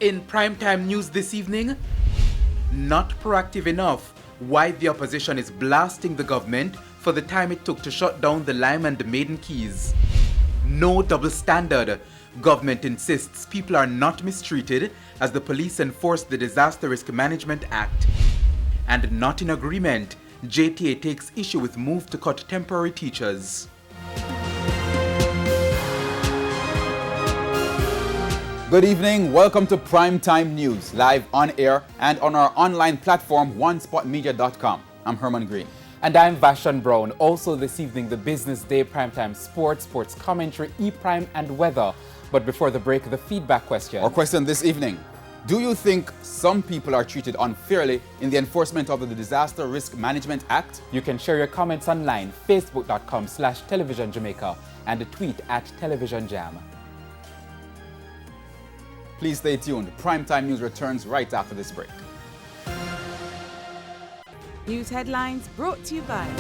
In primetime news this evening, not proactive enough. Why the opposition is blasting the government for the time it took to shut down the Lime and the Maiden Keys. No double standard. Government insists people are not mistreated as the police enforce the Disaster Risk Management Act. And not in agreement. JTA takes issue with move to cut temporary teachers. Good evening, welcome to Primetime News, live on air and on our online platform, onespotmedia.com. I'm Herman Green. And I'm Vashon Brown. Also this evening, the Business Day Primetime Sports Commentary, E-Prime and Weather. But before the break, the feedback question. Our question this evening, do you think some people are treated unfairly in the enforcement of the Disaster Risk Management Act? You can share your comments online, facebook.com/Television Jamaica and a tweet @Television Jam. Please stay tuned. Primetime News returns right after this break. News headlines brought to you by